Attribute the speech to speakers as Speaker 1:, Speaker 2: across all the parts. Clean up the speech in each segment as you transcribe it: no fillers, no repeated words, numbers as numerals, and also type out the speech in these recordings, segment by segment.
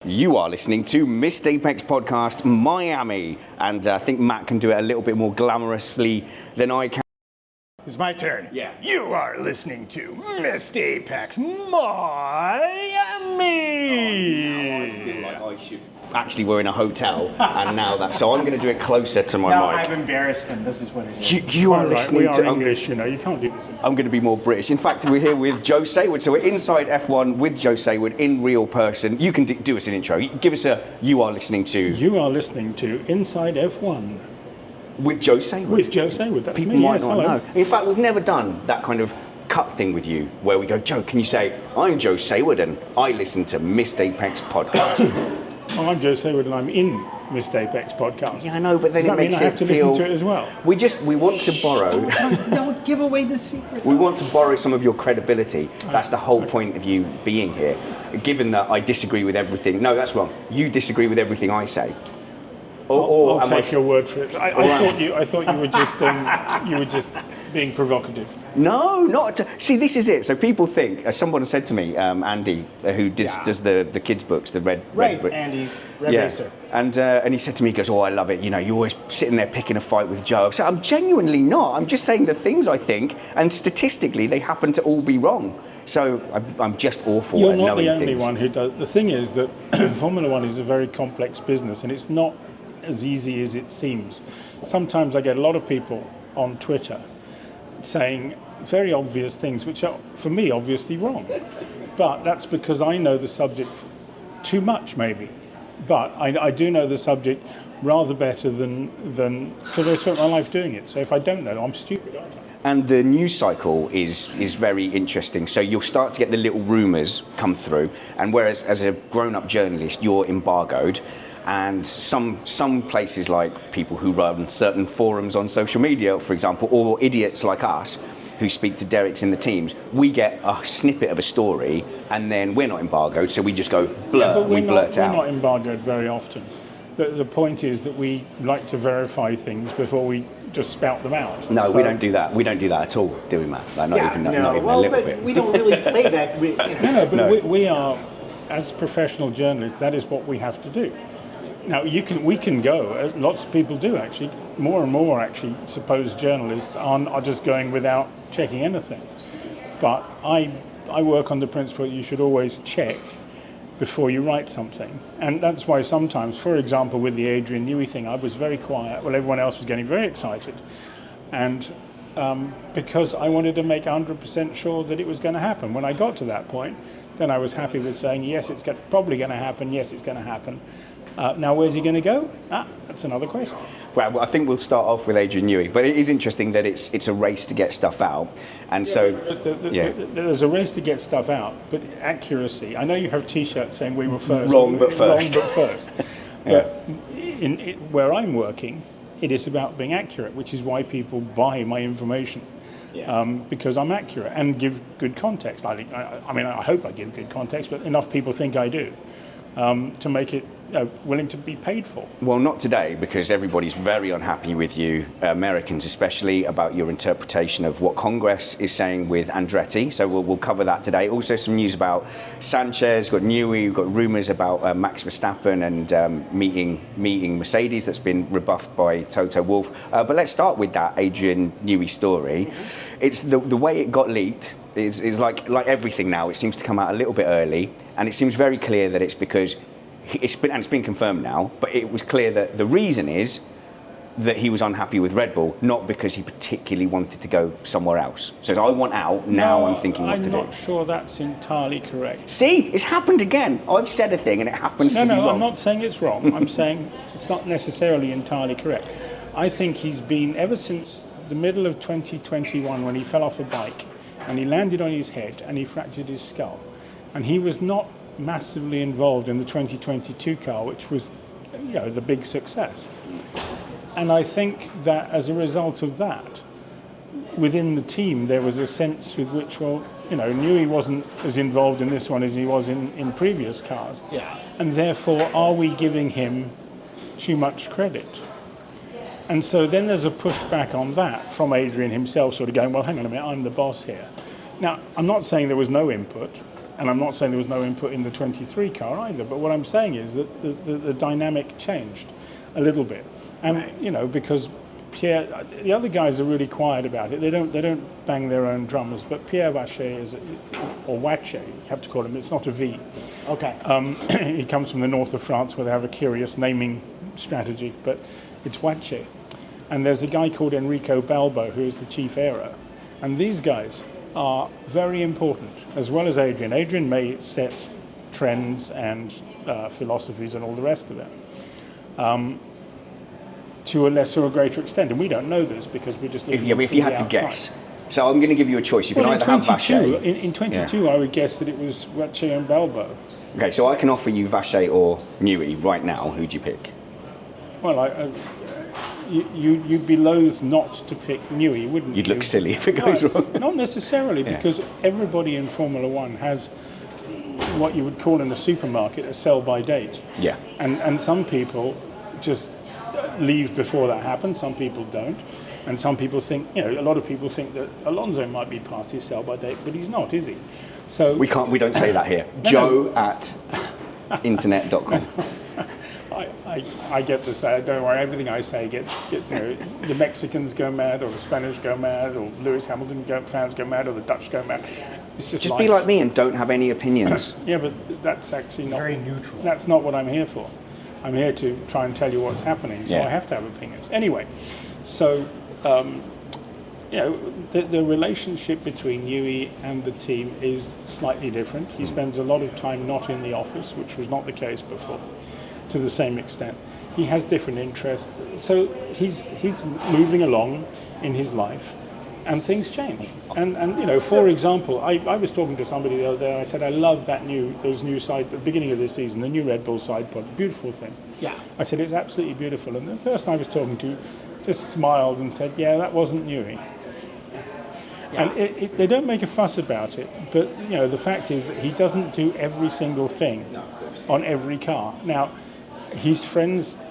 Speaker 1: You are listening to Missed Apex Podcast Miami, and I think Matt can do it a little bit more glamorously than I can.
Speaker 2: It's my turn.
Speaker 1: Yeah.
Speaker 2: You are listening to Missed Apex Miami.
Speaker 1: Now I feel like I should. Actually, we're in a hotel, and now that. So I'm going to do it closer to my
Speaker 2: No,
Speaker 1: mic.
Speaker 2: I've embarrassed him. This is what it is.
Speaker 1: You are listening
Speaker 2: we
Speaker 1: to.
Speaker 2: are English, you know. You can't do this.
Speaker 1: I'm going to be more British. In fact, we're here with Joe Saward. So we're inside F1 with Joe Saward in real person. You can do us an intro. Give us a. You are listening to.
Speaker 3: You are listening to Inside F1
Speaker 1: With Joe Saward.
Speaker 3: with Joe Saward. That's
Speaker 1: People
Speaker 3: me.
Speaker 1: might
Speaker 3: Yes,
Speaker 1: not
Speaker 3: hello.
Speaker 1: know. In fact, we've never done that kind of cut thing with you where we go, Joe, can you say, I'm Joe Saward and I listen to Missed Apex Podcast.
Speaker 3: Well, I'm Joe Saward and I'm in Missed Apex Podcast.
Speaker 1: Yeah, I know, but then
Speaker 3: Does
Speaker 1: it
Speaker 3: that mean
Speaker 1: makes
Speaker 3: I have
Speaker 1: it
Speaker 3: to
Speaker 1: feel...
Speaker 3: listen to it as well?
Speaker 1: We want to borrow...
Speaker 2: Don't give away the secret.
Speaker 1: We want to borrow some of your credibility. That's the whole point of you being here. Given that I disagree with everything... No, that's wrong. You disagree with everything I say.
Speaker 3: I'll take your word for it. I thought you were just being provocative.
Speaker 1: No, not. See, this is it. So people think. Someone said to me, Andy, who does the kids' books, the red.
Speaker 2: Andy, Red Racer.
Speaker 1: And he said to me, he goes, "Oh, I love it. You know, you're always sitting there picking a fight with Joe." So I'm genuinely not. I'm just saying the things I think, and statistically, they happen to all be wrong. So I'm just awful
Speaker 3: You're
Speaker 1: at
Speaker 3: not
Speaker 1: knowing
Speaker 3: the only
Speaker 1: things.
Speaker 3: one who does. The thing is that Formula One is a very complex business, and it's not as easy as it seems. Sometimes I get a lot of people on Twitter saying very obvious things, which are, for me, obviously wrong. But that's because I know the subject too much, maybe. But I do know the subject rather better than because I spent my life doing it. So if I don't know, I'm stupid, aren't I?
Speaker 1: And the news cycle is very interesting. So you'll start to get the little rumours come through, and whereas as a grown-up journalist, you're embargoed. And some places, like people who run certain forums on social media, for example, or idiots like us who speak to Derek's in the teams, we get a snippet of a story and then we're not embargoed, so we just go blur, we blurt out.
Speaker 3: We're not embargoed very often. The point is that we like to verify things before we just spout them out.
Speaker 1: No, we don't do that. We don't do that at all, do we, Matt? Like, not even a little bit.
Speaker 2: We don't really play that.
Speaker 3: We are, as professional journalists, that is what we have to do. Now, we can go, lots of people do actually, more and more actually, supposed journalists are just going without checking anything. But I work on the principle that you should always check before you write something. And that's why sometimes, for example, with the Adrian Newey thing, I was very quiet while everyone else was getting very excited. And because I wanted to make 100% sure that it was going to happen. When I got to that point, then I was happy with saying, yes, it's probably going to happen, yes, it's going to happen. Now, where's he going to go? That's another question.
Speaker 1: Well, I think we'll start off with Adrian Newey, but it is interesting that it's a race to get stuff out, and
Speaker 3: There's a race to get stuff out, but accuracy. I know you have T-shirts saying we were first.
Speaker 1: Wrong, but first.
Speaker 3: But where I'm working, it is about being accurate, which is why people buy my information. Because I'm accurate and give good context. I hope I give good context, but enough people think I do to make it willing to be paid for.
Speaker 1: Well, not today, because everybody's very unhappy with you, Americans especially, about your interpretation of what Congress is saying with Andretti. So we'll cover that today. Also some news about Sanchez, got Newey, we've got rumours about Max Verstappen and meeting Mercedes that's been rebuffed by Toto Wolff. But let's start with that Adrian Newey story. It's the way it got leaked is like everything now. It seems to come out a little bit early, and it seems very clear that it's because it's been confirmed now, but it was clear that the reason is that he was unhappy with Red Bull, not because he particularly wanted to go somewhere else. So I want out, now I'm thinking what to do.
Speaker 3: I'm not sure that's entirely correct.
Speaker 1: See, it's happened again. I've said a thing and it happens to be wrong.
Speaker 3: No, I'm not saying it's wrong. I'm saying it's not necessarily entirely correct. I think he's been, ever since the middle of 2021 when he fell off a bike and he landed on his head and he fractured his skull, and he was not massively involved in the 2022 car, which was, the big success. And I think that as a result of that, within the team, there was a sense with which, Newey wasn't as involved in this one as he was in previous cars.
Speaker 2: Yeah.
Speaker 3: And therefore, are we giving him too much credit? And so then there's a pushback on that from Adrian himself, sort of going, well, hang on a minute, I'm the boss here. Now, I'm not saying there was no input. And I'm not saying there was no input in the 23 car either, but what I'm saying is that the dynamic changed a little bit. And, you know, because Pierre, the other guys are really quiet about it. They don't bang their own drums, but Pierre Vacher or Wache, you have to call him, it's not a V.
Speaker 2: Okay.
Speaker 3: He comes from the north of France where they have a curious naming strategy, but it's Wache. And there's a guy called Enrico Balbo who is the chief aero. And these guys are very important, as well as Adrian. Adrian may set trends and philosophies and all the rest of that to a lesser or greater extent. And we don't know this because we just live
Speaker 1: if you had to guess. So I'm going to give you a choice. You can either have Vacher.
Speaker 3: In 22, I would guess that it was Wache and Balbo.
Speaker 1: Okay, so I can offer you Vacher or Newey right now. Who'd you pick?
Speaker 3: Well, you'd be loath not to pick Newey, wouldn't you?
Speaker 1: You'd look silly if it goes wrong.
Speaker 3: Not necessarily, because everybody in Formula One has what you would call in a supermarket a sell-by date.
Speaker 1: Yeah.
Speaker 3: And some people just leave before that happens, some people don't. And some people think, you know, a lot of people think that Alonso might be past his sell-by date, but he's not, is he? So
Speaker 1: we don't say that here. Joe at internet.com.
Speaker 3: I get to say, don't worry, everything I say gets, you know, the Mexicans go mad, or the Spanish go mad, or Lewis Hamilton fans go mad, or the Dutch go mad. It's just
Speaker 1: be like me and don't have any opinions.
Speaker 3: Yeah, but that's actually not
Speaker 2: very neutral.
Speaker 3: That's not what I'm here for. I'm here to try and tell you what's happening, so I have to have opinions. Anyway, so you know, the relationship between Newey and the team is slightly different. He spends a lot of time not in the office, which was not the case before, to the same extent. He has different interests, so he's moving along in his life, and things change. And you know, for example, I was talking to somebody the other day. I said, I love those new side at the beginning of this season, the new Red Bull side pod, beautiful thing.
Speaker 2: Yeah.
Speaker 3: I said it's absolutely beautiful, and the person I was talking to just smiled and said, yeah, that wasn't Newey. Yeah. And they don't make a fuss about it, but you know, the fact is that he doesn't do every single thing on every car. Now, he's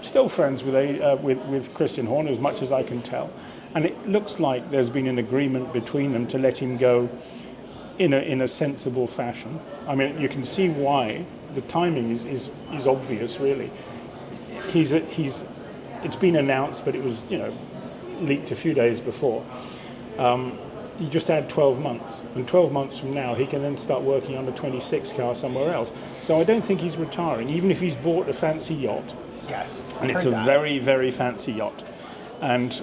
Speaker 3: still friends with Christian Horner, as much as I can tell, and it looks like there's been an agreement between them to let him go in a sensible fashion. I mean, you can see why. The timing is obvious, really. It's been announced, but it was, you know, leaked a few days before. You just add 12 months, and 12 months from now he can then start working on a 26 car somewhere else. So I don't think he's retiring, even if he's bought a fancy yacht.
Speaker 2: Yes.
Speaker 3: And it's a very, very fancy yacht. And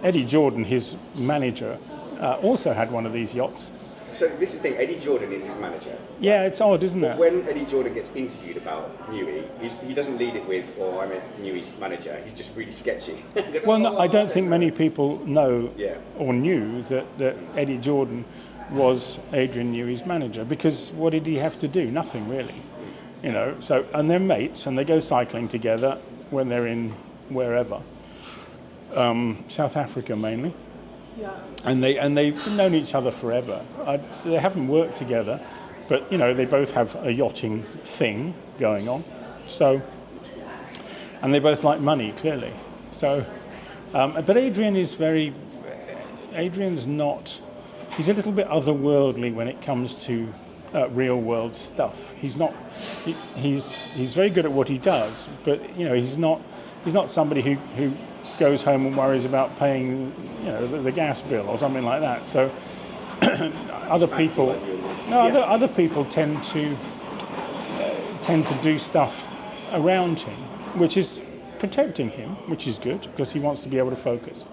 Speaker 3: Eddie Jordan, his manager, also had one of these yachts.
Speaker 1: So this is the thing, Eddie Jordan is his manager.
Speaker 3: Yeah, it's odd, isn't it?
Speaker 1: When Eddie Jordan gets interviewed about Newey, he doesn't lead it with, Newey's manager. He's just really sketchy.
Speaker 3: Well, no, I don't think many people know or knew that Eddie Jordan was Adrian Newey's manager, because what did he have to do? Nothing, really. You know, so, and they're mates, and they go cycling together when they're in wherever. South Africa mainly. Yeah. And they've known each other forever. They haven't worked together, but you know, they both have a yachting thing going on. So, and they both like money, clearly. So, but Adrian's not. He's a little bit otherworldly when it comes to real world stuff. He's not. He's very good at what he does, but you know, he's not somebody who goes home and worries about paying, you know, the gas bill or something like that. So other people tend to do stuff around him, which is protecting him, which is good because he wants to be able to focus.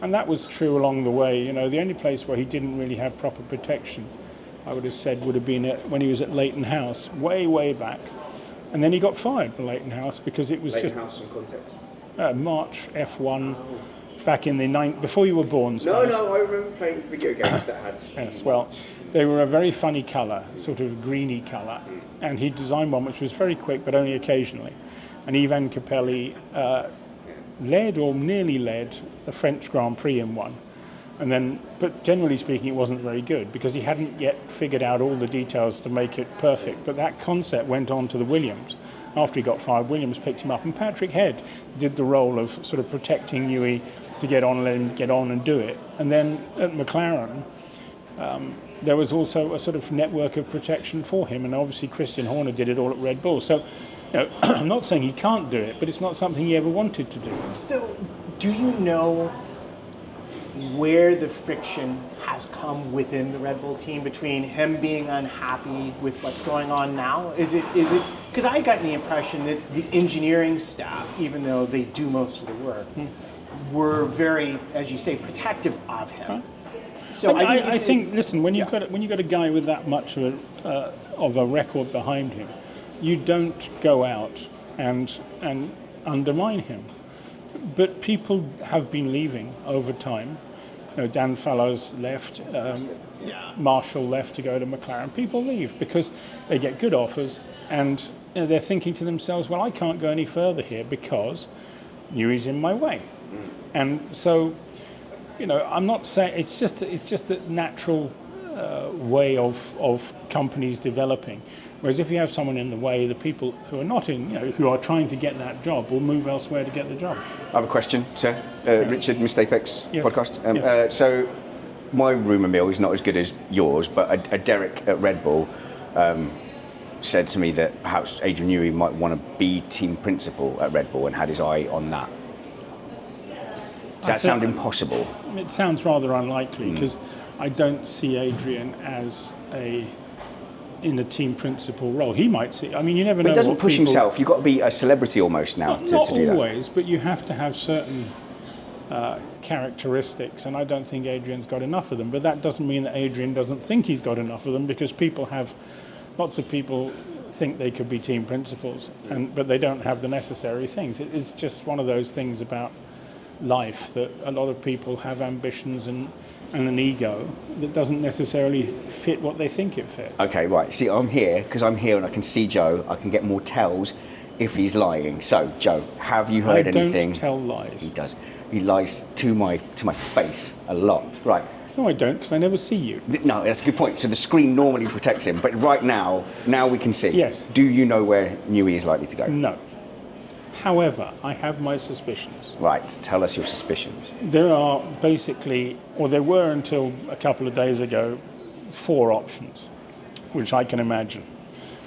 Speaker 3: And that was true along the way. You know, the only place where he didn't really have proper protection, I would have said, would have been when he was at Leighton House, way back. And then he got fired from Leighton House because it was
Speaker 1: Leighton House, some context.
Speaker 3: March F1 back in the before you were born.
Speaker 1: No, I remember playing video games that had.
Speaker 3: Yes, well, they were a very funny colour, sort of greeny colour, and he designed one which was very quick, but only occasionally. And Ivan Capelli led or nearly led the French Grand Prix in one, and then, but generally speaking, it wasn't very good because he hadn't yet figured out all the details to make it perfect. But that concept went on to the Williams. After he got fired, Williams picked him up, and Patrick Head did the role of sort of protecting Newey to get on and let him get on and do it. And then at McLaren, there was also a sort of network of protection for him, and obviously Christian Horner did it all at Red Bull. So, I'm not saying he can't do it, but it's not something he ever wanted to do.
Speaker 2: So, do you know where the friction has come within the Red Bull team between him being unhappy with what's going on now? Is it because I got the impression that the engineering staff, even though they do most of the work, were very, as you say, protective of him.
Speaker 3: Right.
Speaker 2: So
Speaker 3: I think, listen, when you've got a guy with that much of a record behind him, you don't go out and undermine him. But people have been leaving over time. Dan Fallows left, Marshall left to go to McLaren. People leave because they get good offers, and they're thinking to themselves, well, I can't go any further here because Newey's in my way. And so, I'm not saying it's just a natural way of companies developing. Whereas if you have someone in the way, the people who are not who are trying to get that job will move elsewhere to get the job.
Speaker 1: I have a question, sir. Richard, Mr. Apex
Speaker 3: Yes.
Speaker 1: podcast.
Speaker 3: Yes.
Speaker 1: So my rumour mill is not as good as yours, but a Derek at Red Bull said to me that perhaps Adrian Newey might want to be team principal at Red Bull and had his eye on that. Does that sound impossible?
Speaker 3: It sounds rather unlikely because I don't see Adrian as in a team principal role. He might see. I mean, you never know.
Speaker 1: But he doesn't push himself. You've got to be a celebrity almost now to do that.
Speaker 3: Not always, but you have to have certain characteristics, and I don't think Adrian's got enough of them. But that doesn't mean that Adrian doesn't think he's got enough of them, because lots of people think they could be team principals, but they don't have the necessary things. It's just one of those things about life that a lot of people have ambitions and an ego that doesn't necessarily fit what they think it fits.
Speaker 1: Okay, right. See, I'm here because I'm here and I can see Joe. I can get more tells if he's lying. So, Joe, have you heard anything?
Speaker 3: I don't tell lies.
Speaker 1: He does. He lies to my face a lot. Right.
Speaker 3: No, I don't, because I never see you.
Speaker 1: No, that's a good point. So the screen normally protects him, but right now we can see.
Speaker 3: Yes.
Speaker 1: Do you know where Newey is likely to go?
Speaker 3: No. However, I have my suspicions.
Speaker 1: Right. Tell us your suspicions.
Speaker 3: There are basically, or there were until a couple of days ago, 4 options, which I can imagine.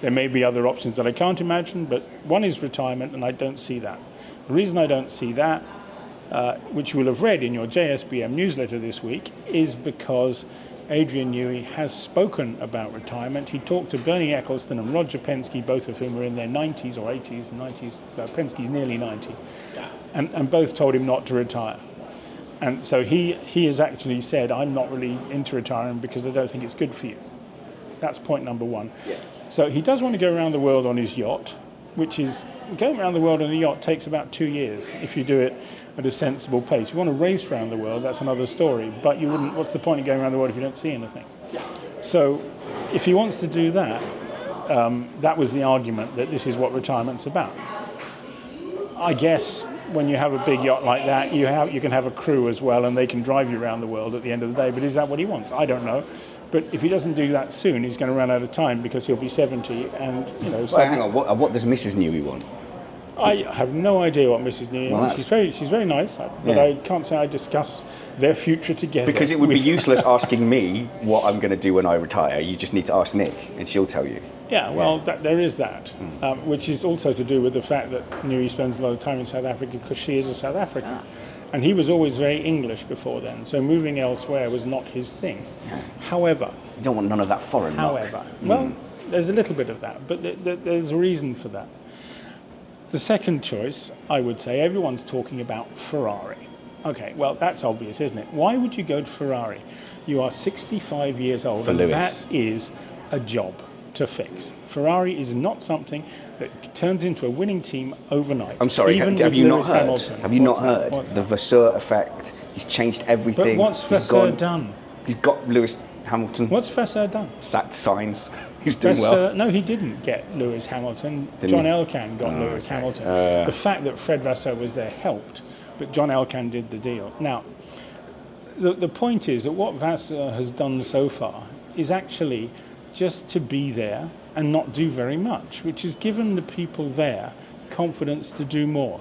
Speaker 3: There may be other options that I can't imagine, but one is retirement, and I don't see that. The reason I don't see that, which you will have read in your JSBM newsletter this week, is because Adrian Newey has spoken about retirement. He talked to Bernie Ecclestone and Roger Penske, both of whom are in their 90s or 80s, 90s. Penske's nearly 90. And both told him not to retire. And so he has actually said, I'm not really into retiring because I don't think it's good for you. That's point number 1. Yeah. So he does want to go around the world on his yacht, which is, going around the world on a yacht takes about 2 years if you do it at a sensible pace. If you want to race around the world, that's another story, but you wouldn't. What's the point of going around the world if you don't see anything? So if he wants to do that, that was the argument, that this is what retirement's about. I guess when you have a big yacht like that, you can have a crew as well, and they can drive you around the world at the end of the day, but is that what he wants? I don't know. But if he doesn't do that soon, he's going to run out of time because he'll be 70, and
Speaker 1: Hang on, what does Mrs. Newey want?
Speaker 3: I have no idea what Mrs. Newey wants. She's very nice, but I can't say I discuss their future together.
Speaker 1: Because it would be useless asking me what I'm going to do when I retire. You just need to ask Nick, and she'll tell you.
Speaker 3: Yeah, well, there is that, which is also to do with the fact that Newey spends a lot of time in South Africa because she is a South African. And he was always very English before then, so moving elsewhere was not his thing. However...
Speaker 1: You don't want none of that foreign
Speaker 3: However, well, there's a little bit of that, but there's a reason for that. The second choice, I would say, everyone's talking about Ferrari. Okay, well, that's obvious, isn't it? Why would you go to Ferrari? You are 65 years old, and that is a job to fix. Ferrari is not something that turns into a winning team overnight.
Speaker 1: I'm sorry, have you not heard? Have you not heard? The Vasseur effect. He's changed everything.
Speaker 3: But what's Vasseur done?
Speaker 1: He's got Lewis Hamilton.
Speaker 3: What's Vasseur done?
Speaker 1: Sacked signs. He's doing well.
Speaker 3: No, he didn't get Lewis Hamilton. John Elkann got Lewis Hamilton. The fact that Fred Vasseur was there helped, but John Elkann did the deal. Now, the point is that what Vasseur has done so far is actually just to be there and not do very much, which has given the people there confidence to do more.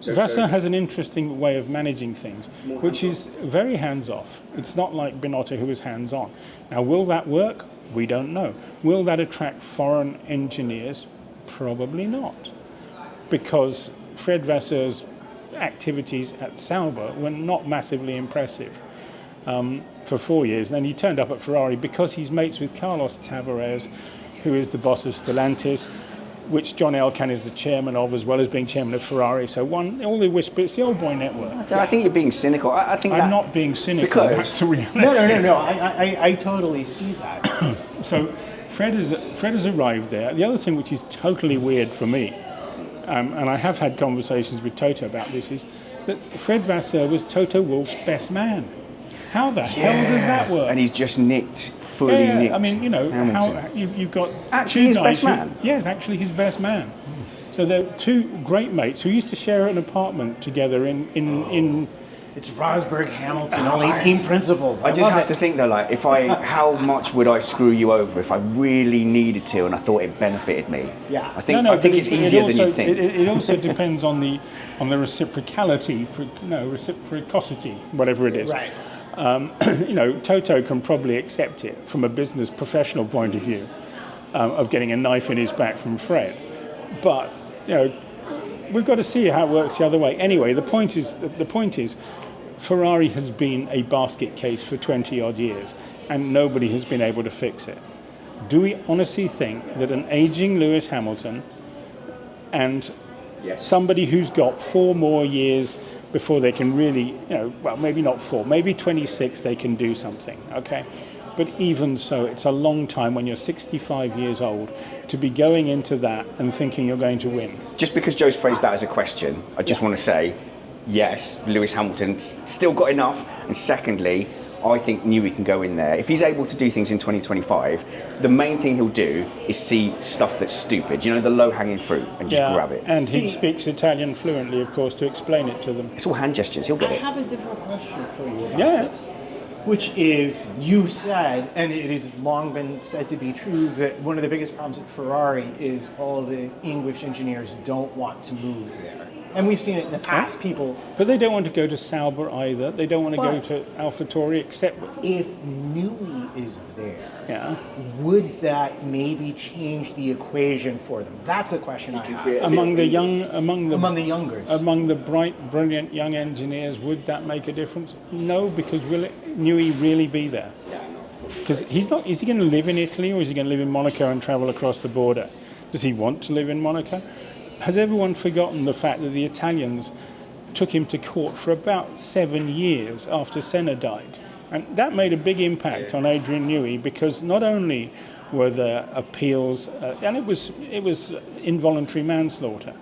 Speaker 3: Vassar has an interesting way of managing things, which is very hands-off. It's not like Binotto, who is hands-on. Now, will that work? We don't know. Will that attract foreign engineers? Probably not, because Fred Vassar's activities at Sauber were not massively impressive for 4 years. Then he turned up at Ferrari because he's mates with Carlos Tavares, who is the boss of Stellantis, which John Elkann is the chairman of, as well as being chairman of Ferrari. So all the whisper, it's the old boy network.
Speaker 1: I think you're being cynical. I think
Speaker 3: I'm not being cynical.
Speaker 1: Because
Speaker 3: that's the reality.
Speaker 2: No. I totally see that.
Speaker 3: So Fred has arrived there. The other thing which is totally weird for me, and I have had conversations with Toto about this, is that Fred Vassar was Toto Wolff's best man. How the hell does that work?
Speaker 1: And he's just fully nicked.
Speaker 3: I mean,
Speaker 1: Hamilton.
Speaker 3: how you've got
Speaker 1: Actually
Speaker 3: two
Speaker 1: his
Speaker 3: guys
Speaker 1: best man?
Speaker 3: Yes, actually his best man. So they're two great mates who used to share an apartment together in
Speaker 2: It's Rosberg, Hamilton, only team principals.
Speaker 1: I just have to think though, like, how much would I screw you over if I really needed to and I thought it benefited me?
Speaker 2: Yeah.
Speaker 1: I think it's easier than you think.
Speaker 3: It also depends on the reciprocity, reciprocity, whatever it is.
Speaker 2: Right.
Speaker 3: Toto can probably accept it from a business professional point of view of getting a knife in his back from Fred, but we've got to see how it works the other way. Anyway, the point is, Ferrari has been a basket case for 20 odd years, and nobody has been able to fix it. Do we honestly think that an aging Lewis Hamilton and somebody who's got 4 more years before they can really, well, maybe not 4, maybe 26 they can do something, okay? But even so, it's a long time when you're 65 years old to be going into that and thinking you're going to win.
Speaker 1: Just because Joe's phrased that as a question, I just want to say, yes, Lewis Hamilton's still got enough. And secondly, I think Newey can go in there. If he's able to do things in 2025, the main thing he'll do is see stuff that's stupid, the low-hanging fruit, and just grab it.
Speaker 3: And he speaks Italian fluently, of course, to explain it to them.
Speaker 1: It's all hand gestures, he'll get
Speaker 2: I
Speaker 1: it.
Speaker 2: have a different question for you about this, which is, you said, and it has long been said to be true, that one of the biggest problems at Ferrari is all the English engineers don't want to move there. And we've seen it in the past, people...
Speaker 3: But they don't want to go to Sauber either. They don't want to go to AlphaTauri, except...
Speaker 2: If Newey is there, would that maybe change the equation for them? That's the question I have.
Speaker 3: Among the
Speaker 2: youngers.
Speaker 3: Among the bright, brilliant young engineers, would that make a difference? No, because will Newey really be there? Because he's not... Is he going to live in Italy, or is he going to live in Monaco and travel across the border? Does he want to live in Monaco? Has everyone forgotten the fact that the Italians took him to court for about 7 years after Senna died? And that made a big impact on Adrian Newey, because not only were there appeals, and it was involuntary manslaughter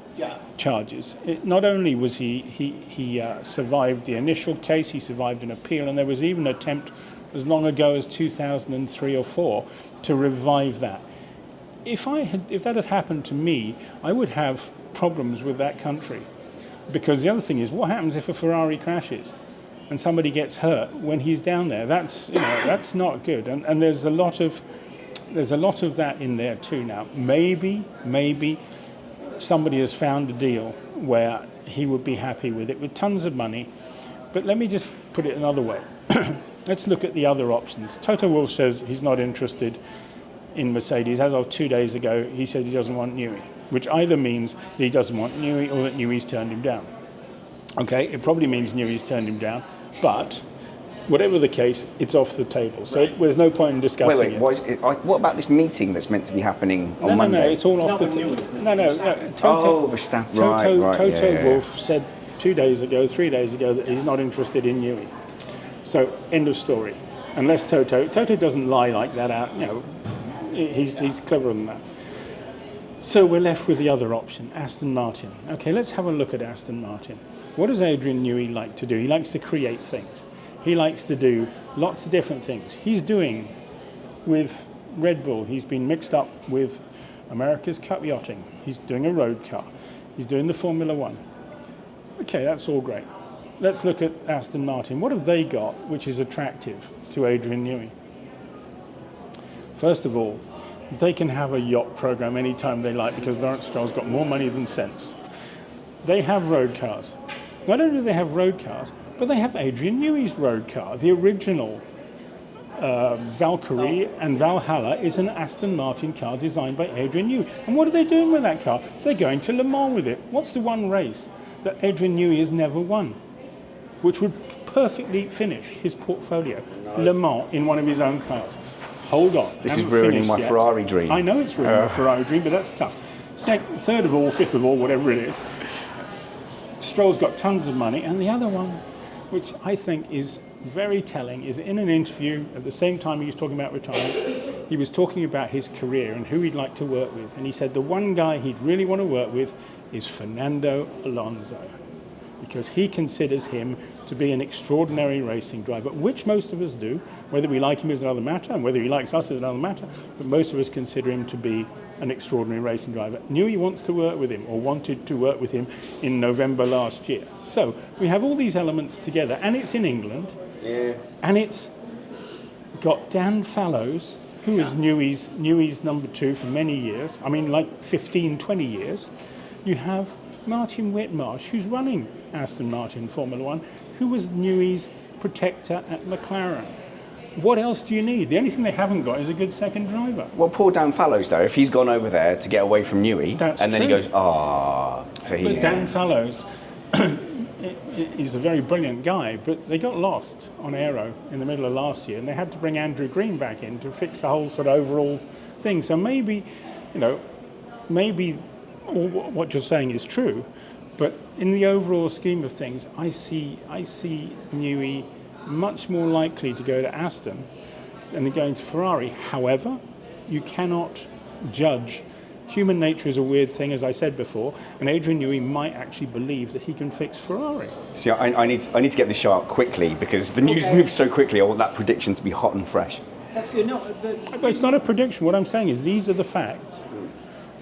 Speaker 3: charges. Not only was he survived the initial case, he survived an appeal, and there was even an attempt as long ago as 2003 or 4 to revive that. If that had happened to me, I would have problems with that country, because the other thing is, what happens if a Ferrari crashes and somebody gets hurt when he's down there? That's not good, and there's a lot of that in there too. Now, maybe somebody has found a deal where he would be happy with it, with tons of money. But let me just put it another way. Let's look at the other options. Toto Wolff says he's not interested in Mercedes. As of 2 days ago, he said he doesn't want Newey, which either means that he doesn't want Newey or that Newey's turned him down. Okay, it probably means Newey's turned him down, but whatever the case, it's off the table. So there's no point in discussing it.
Speaker 1: What about this meeting that's meant to be happening on Monday?
Speaker 3: No, it's all off the table. No.
Speaker 1: The staff.
Speaker 3: Toto Wolff said 2 days ago, 3 days ago, that he's not interested in Newey. So end of story. Unless Toto doesn't lie like that out, he's cleverer than that. So we're left with the other option, Aston Martin. Okay, let's have a look at Aston Martin. What does Adrian Newey like to do? He likes to create things. He likes to do lots of different things. He's doing with Red Bull, he's been mixed up with America's Cup yachting. He's doing a road car. He's doing the Formula One. Okay, that's all great. Let's look at Aston Martin. What have they got which is attractive to Adrian Newey? First of all, they can have a yacht program anytime they like, because Lawrence Stroll's got more money than sense. they have road cars. Not only do they have road cars, but they have Adrian Newey's road car. The original Valkyrie and Valhalla is an Aston Martin car designed by Adrian Newey. And what are they doing with that car? They're going to Le Mans with it. What's the one race that Adrian Newey has never won, which would perfectly finish his portfolio? Le Mans in one of his own cars. Hold on.
Speaker 1: This is ruining my Ferrari dream.
Speaker 3: I know it's ruining my Ferrari dream, but that's tough. Third of all, fifth of all, whatever it is. Stroll's got tons of money, and the other one, which I think is very telling, is in an interview at the same time he was talking about retirement, he was talking about his career and who he'd like to work with, and he said the one guy he'd really want to work with is Fernando Alonso, because he considers him to be an extraordinary racing driver, which most of us do. Whether we like him is another matter, and whether he likes us is another matter, but most of us consider him to be an extraordinary racing driver. Newey wants to work with him, or wanted to work with him in November last year. So we have all these elements together, and it's in England, and it's got Dan Fallows, who is Newey's number 2 for many years, I mean like 15, 20 years. You have Martin Whitmarsh, who's running Aston Martin Formula One, who was Newey's protector at McLaren. What else do you need? The only thing they haven't got is a good second driver.
Speaker 1: Well, poor Dan Fallows, though, if he's gone over there to get away from Newey,
Speaker 3: That's
Speaker 1: and then
Speaker 3: true.
Speaker 1: he goes, so
Speaker 3: But Dan Fallows is a very brilliant guy, but they got lost on aero in the middle of last year, and they had to bring Andrew Green back in to fix the whole sort of overall thing. So maybe all what you're saying is true, but in the overall scheme of things, I see Newey much more likely to go to Aston than going to Ferrari. However, you cannot judge. Human nature is a weird thing, as I said before, and Adrian Newey might actually believe that he can fix Ferrari.
Speaker 1: See, I need to get this show out quickly because the news moves so quickly. I want that prediction to be hot and fresh.
Speaker 2: That's good. No,
Speaker 3: But it's not a prediction. What I'm saying is these are the facts.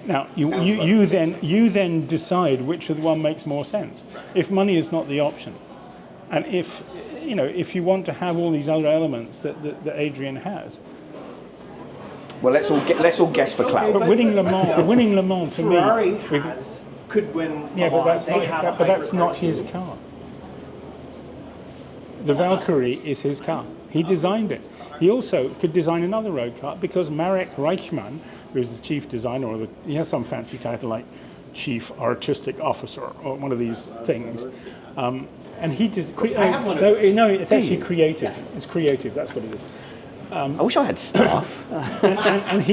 Speaker 3: Now, you then decide which of the one makes more sense. If money is not the option, and if you want to have all these other elements that Adrian has.
Speaker 1: Well, let's all guess for clout.
Speaker 3: But winning Le Mans to
Speaker 2: Ferrari
Speaker 3: me,
Speaker 2: could win.
Speaker 3: yeah, but
Speaker 2: They
Speaker 3: that's not his car. The Valkyrie is his car. He designed it. He also could design another road car because Marek Reichman, who's the chief designer, he has some fancy title like chief artistic officer or one of these things. And he just it's actually creative. It's creative. That's what it is.
Speaker 1: I wish I had staff.
Speaker 3: and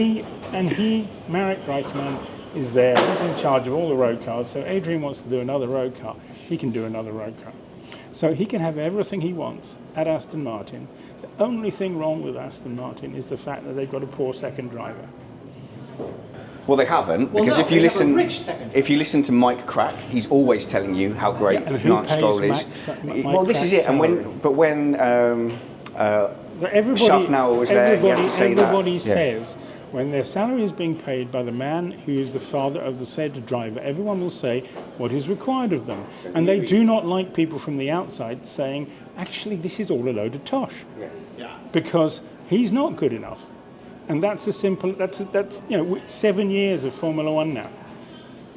Speaker 3: Marek Reichman is there. He's in charge of all the road cars. So Adrian wants to do another road car. He can do another road car. So he can have everything he wants at Aston Martin. The only thing wrong with Aston Martin is the fact that they've got a poor second driver.
Speaker 1: Well, they haven't, because if you listen to Mike Crack, he's always telling you how great Lance Stroll is. Well, this is it. And when Schaffner was there, you have to say that.
Speaker 3: Everybody says when their salary is being paid by the man who is the father of the said driver, everyone will say what is required of them. And they do not like people from the outside saying, actually, this is all a load of tosh. Because he's not good enough. And that's 7 years of Formula One now.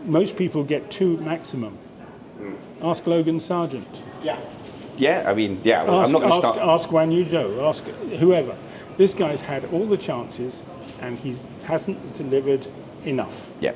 Speaker 3: Most people get 2 maximum. Ask Logan Sargent.
Speaker 1: Yeah, I mean, I'm not going to start.
Speaker 3: Ask Guan Yu Zhou, ask whoever. This guy's had all the chances and he hasn't delivered enough.
Speaker 1: Yeah.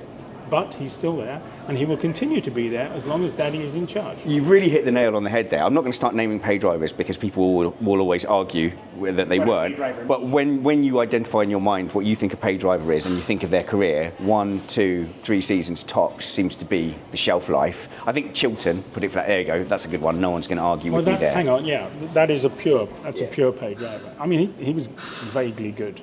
Speaker 3: But he's still there, and he will continue to be there as long as Daddy is in charge.
Speaker 1: You really hit the nail on the head there. I'm not going to start naming pay drivers because people will always argue that they weren't. But when you identify in your mind what you think a pay driver is and you think of their career, 1, 2, 3 seasons tops seems to be the shelf life. I think Chilton, put it for that, there you go, that's a good one. No one's going to argue with me there.
Speaker 3: Hang on, that is a pure pay driver. I mean, he was vaguely good.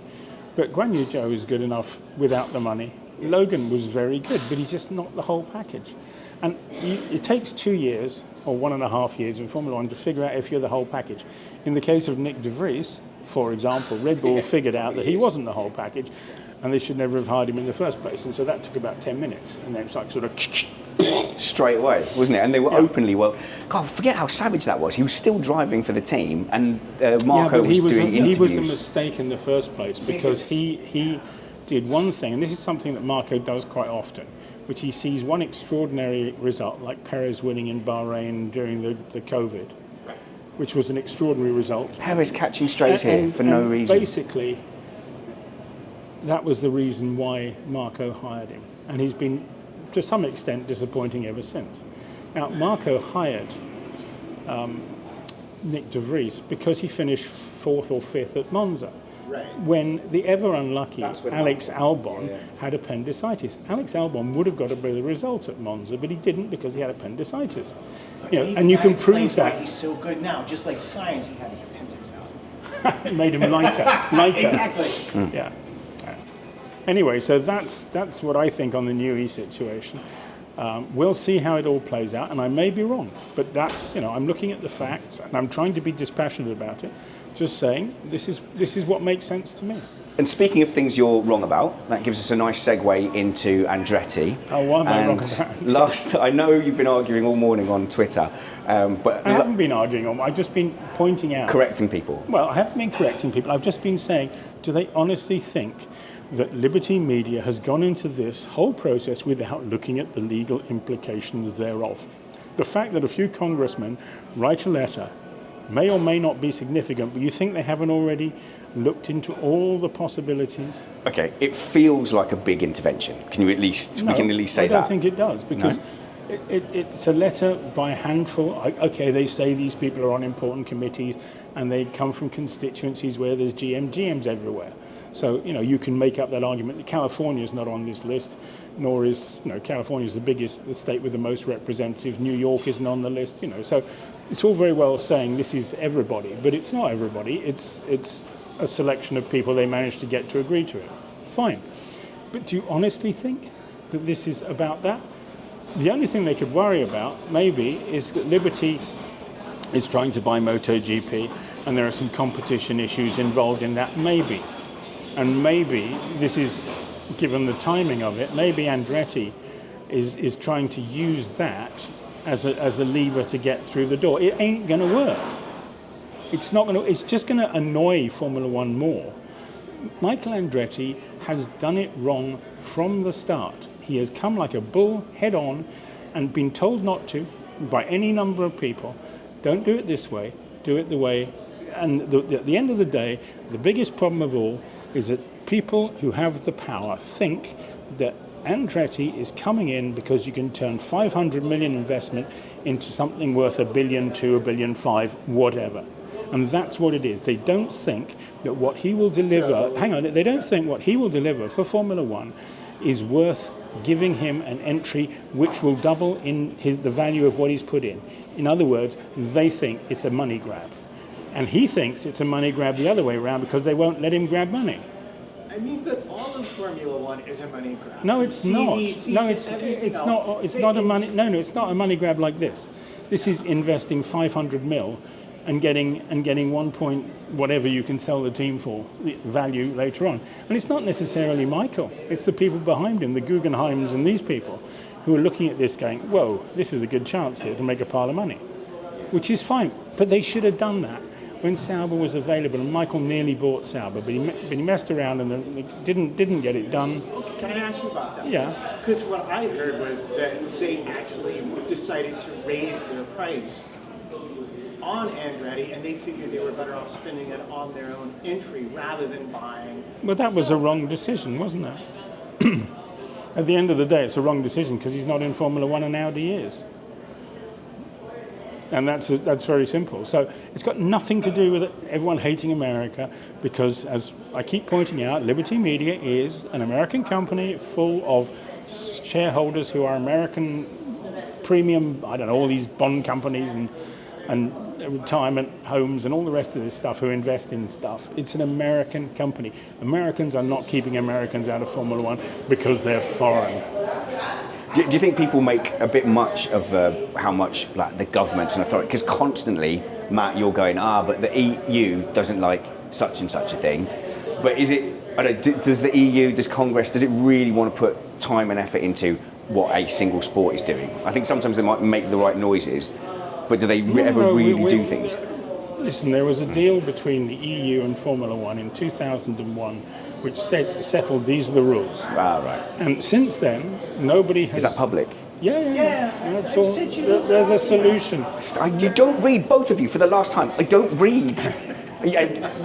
Speaker 3: But Guan Yu Zhou is good enough without the money. Logan was very good, but he's just not the whole package. And it takes 2 years or 1.5 years in Formula One to figure out if you're the whole package. In the case of Nick de Vries, for example, Red Bull figured out that he wasn't the whole package, and they should never have hired him in the first place. And so that took about 10 minutes, and then it's like sort of
Speaker 1: straight away, wasn't it? And they were openly, God, forget how savage that was. He was still driving for the team, and Marco was doing interviews.
Speaker 3: He was a mistake in the first place because he did one thing, and this is something that Marco does quite often. which he sees one extraordinary result, like Perez winning in Bahrain during the COVID, which was an extraordinary result.
Speaker 1: Perez catching straight here for no reason.
Speaker 3: Basically, that was the reason why Marco hired him. And he's been, to some extent, disappointing ever since. Now, Marco hired Nick de Vries because he finished 4th or 5th at Monza.
Speaker 2: Right.
Speaker 3: When the ever unlucky Alex Albon had appendicitis. Alex Albon would have got a better result at Monza, but he didn't because he had appendicitis. And you can prove that.
Speaker 2: Why he's so good now, just like science, he had his appendix out.
Speaker 3: It made him lighter.
Speaker 2: Exactly.
Speaker 3: Yeah. Anyway, so that's what I think on the Newey situation. We'll see how it all plays out, and I may be wrong, but that's, I'm looking at the facts and I'm trying to be dispassionate about it. Just saying, this is what makes sense to me.
Speaker 1: And speaking of things you're wrong about, that gives us a nice segue into Andretti.
Speaker 3: Oh, what am I wrong about?
Speaker 1: I know you've been arguing all morning on Twitter, but
Speaker 3: I haven't been arguing I've just been pointing out.
Speaker 1: Correcting people.
Speaker 3: Well, I haven't been correcting people. I've just been saying, do they honestly think that Liberty Media has gone into this whole process without looking at the legal implications thereof? The fact that a few congressmen write a letter may or may not be significant, but you think they haven't already looked into all the possibilities?
Speaker 1: Okay, it feels like a big intervention. Can you at least, we can at least say that?
Speaker 3: I don't think it does, because it's a letter by a handful. Okay, they say these people are on important committees and they come from constituencies where there's GMs everywhere. So, you can make up that argument that California is not on this list, nor is, California is the state with the most representatives. New York isn't on the list, So it's all very well saying this is everybody, but it's not everybody. It's a selection of people they managed to get to agree to it. Fine. But do you honestly think that this is about that? The only thing they could worry about, maybe, is that Liberty is trying to buy MotoGP, and there are some competition issues involved in that, maybe. And maybe this is, given the timing of it, maybe Andretti is trying to use that as a lever to get through the door. It ain't going to work. It's not going to. It's just going to annoy Formula One more. Michael Andretti has done it wrong from the start. He has come like a bull head on and been told not to by any number of people. Don't do it this way. Do it the way. And at the end of the day, the biggest problem of all is that people who have the power think that Andretti is coming in because you can turn 500 million investment into something worth $1 billion, $2 billion, $5 billion, whatever. And that's what it is. They don't think that what he will deliver, they don't think what he will deliver for Formula One is worth giving him an entry which will double in the value of what he's put in. In other words, they think it's a money grab. And he thinks it's a money grab the other way around because they won't let him grab money.
Speaker 2: I mean, but all of Formula One is a money grab.
Speaker 3: No, it's not. No, it's not. It's not a money. No, it's not a money grab like this. This is investing 500 mil and getting 1 point whatever you can sell the team for value later on. And it's not necessarily Michael. It's the people behind him, the Guggenheims and these people, who are looking at this going, "Whoa, this is a good chance here to make a pile of money," which is fine. But they should have done that when Sauber was available, and Michael nearly bought Sauber, but he messed around and didn't get it done.
Speaker 2: Can I ask you about that?
Speaker 3: Yeah.
Speaker 2: Because what I heard was that they actually decided to raise their price on Andretti, and they figured they were better off spending it on their own entry rather than buying.
Speaker 3: Well, that was a wrong decision, wasn't it? At the end of the day, it's a wrong decision because he's not in Formula One and Audi is. And that's very simple. So it's got nothing to do with everyone hating America, because, as I keep pointing out, Liberty Media is an American company full of shareholders who are American premium, all these bond companies and retirement homes and all the rest of this stuff who invest in stuff. It's an American company. Americans are not keeping Americans out of Formula One because they're foreign.
Speaker 1: Do you think people make a bit much of how much the governments and authority? Because constantly, Matt, you're going, but the EU doesn't like such and such a thing. But is it? Does the EU, does Congress, does it really want to put time and effort into what a single sport is doing? I think sometimes they might make the right noises, but do they ever really do things?
Speaker 3: Listen, there was a deal between the EU and Formula One in 2001 which settled these are the rules.
Speaker 1: Ah, right.
Speaker 3: And since then, nobody has...
Speaker 1: Is that public?
Speaker 3: Yeah. That's all. There's a solution.
Speaker 1: You don't read, both of you, for the last time. I don't read.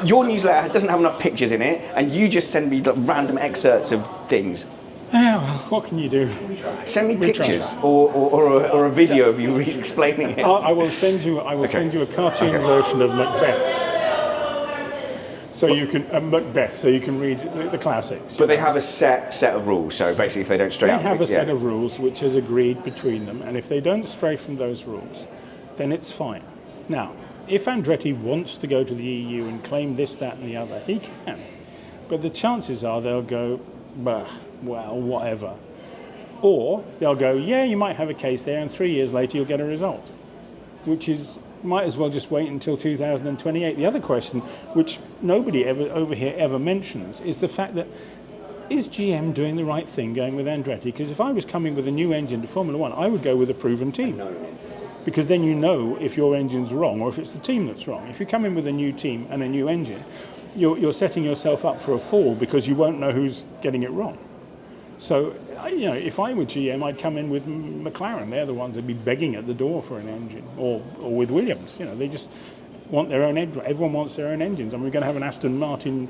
Speaker 1: Your newsletter doesn't have enough pictures in it, and you just send me random excerpts of things.
Speaker 3: Yeah, well, what can you do?
Speaker 1: Send me pictures or a video of you explaining it.
Speaker 3: I will send you. Send you a cartoon version of Macbeth. So you can Macbeth. So you can read the classics.
Speaker 1: But they have a set of rules. So basically, if they don't stray out,
Speaker 3: they have a set of rules which is agreed between them, and if they don't stray from those rules, then it's fine. Now, if Andretti wants to go to the EU and claim this, that, and the other, he can. But the chances are they'll go, bah, well, whatever. Or they'll go, yeah, you might have a case there, and 3 years later you'll get a result, which is, might as well just wait until 2028. The other question, which nobody over here ever mentions, is the fact that, is GM doing the right thing going with Andretti? Because if I was coming with a new engine to Formula One, I would go with a proven team. Because then you know if your engine's wrong or if it's the team that's wrong. If you come in with a new team and a new engine, you're setting yourself up for a fall because you won't know who's getting it wrong. So, if I were GM, I'd come in with McLaren. They're the ones that'd be begging at the door for an engine, or with Williams. They just want their own engine. Everyone wants their own engines, and we're going to have an Aston Martin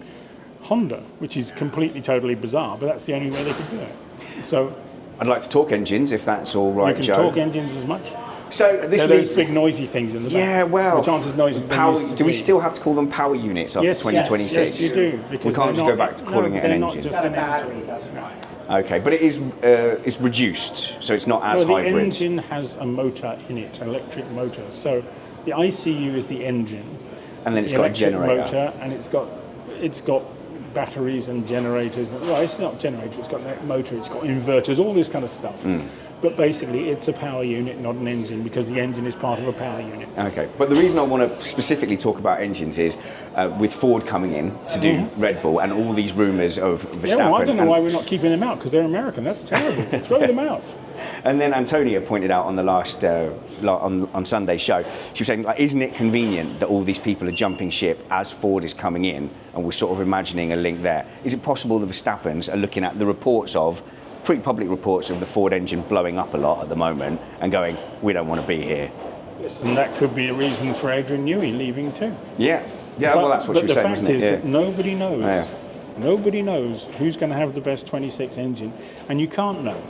Speaker 3: Honda, which is completely, totally bizarre, but that's the only way they could do it. So,
Speaker 1: I'd like to talk engines, if that's all right,
Speaker 3: Joe. You
Speaker 1: Joe.
Speaker 3: can talk engines as much.
Speaker 1: So this
Speaker 3: they're those big noisy things in the back.
Speaker 1: Yeah, well,
Speaker 3: which aren't as noisy as they used to
Speaker 1: do we
Speaker 3: be.
Speaker 1: still have to call them power units after 2026?
Speaker 3: Yes, you do. Because
Speaker 1: we can't just go back to calling it an engine.
Speaker 2: It's got a battery, that's right.
Speaker 1: Okay, but it is it's reduced, so it's not as hybrid.
Speaker 3: The engine has a motor in it, an electric motor. So the ICU is the engine,
Speaker 1: and then it's got a generator,
Speaker 3: motor, and it's got batteries and generators. Well, it's not generator. It's got that motor. It's got inverters. All this kind of stuff. But basically, it's a power unit, not an engine, because the engine is part of a power unit.
Speaker 1: Okay, but the reason I want to specifically talk about engines is with Ford coming in to do Red Bull and all these rumours of Verstappen.
Speaker 3: Yeah, well, I don't know why we're not keeping them out, because they're American. That's terrible. Throw them out.
Speaker 1: And then Antonia pointed out on the last on Sunday's show, she was saying, isn't it convenient that all these people are jumping ship as Ford is coming in, and we're sort of imagining a link there? Is it possible the Verstappens are looking at the reports of pretty public reports of the Ford engine blowing up a lot at the moment and going, we don't want to be here?
Speaker 3: And that could be a reason for Adrian Newey leaving too.
Speaker 1: Yeah, well, that's what she was saying, wasn't it?
Speaker 3: But the fact is that nobody knows. Yeah. Nobody knows who's going to have the best 26 engine, and you can't know.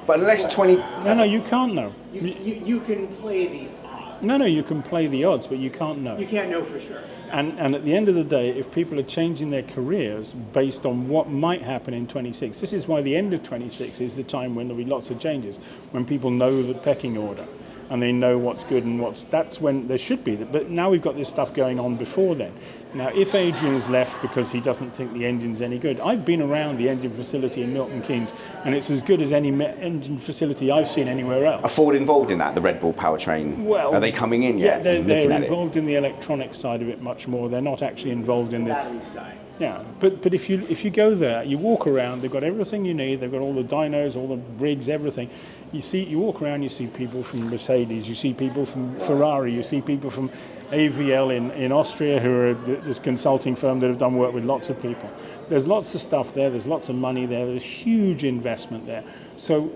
Speaker 1: But unless 20...
Speaker 3: No, you can't know.
Speaker 2: You can play the odds.
Speaker 3: No, you can play the odds, but you can't know.
Speaker 2: You can't know for sure.
Speaker 3: And at the end of the day, if people are changing their careers based on what might happen in 26, this is why the end of 26 is the time when there'll be lots of changes, when people know the pecking order and they know what's good and that's when there should be. But now we've got this stuff going on before then. Now, if Adrian's left because he doesn't think the engine's any good, I've been around the engine facility in Milton Keynes, and it's as good as any engine facility I've seen anywhere else.
Speaker 1: Are Ford involved in that, the Red Bull powertrain?
Speaker 3: Well,
Speaker 1: are they coming in yet?
Speaker 3: Yeah, they're involved in the electronic side of it much more. They're not actually involved in the
Speaker 2: battery side.
Speaker 3: Yeah, but if you go there, you walk around, they've got everything you need. They've got all the dynos, all the rigs, everything. You walk around, you see people from Mercedes, you see people from Ferrari, you see people from AVL in Austria, who are this consulting firm that have done work with lots of people. There's lots of stuff there. There's lots of money there. There's huge investment there. So,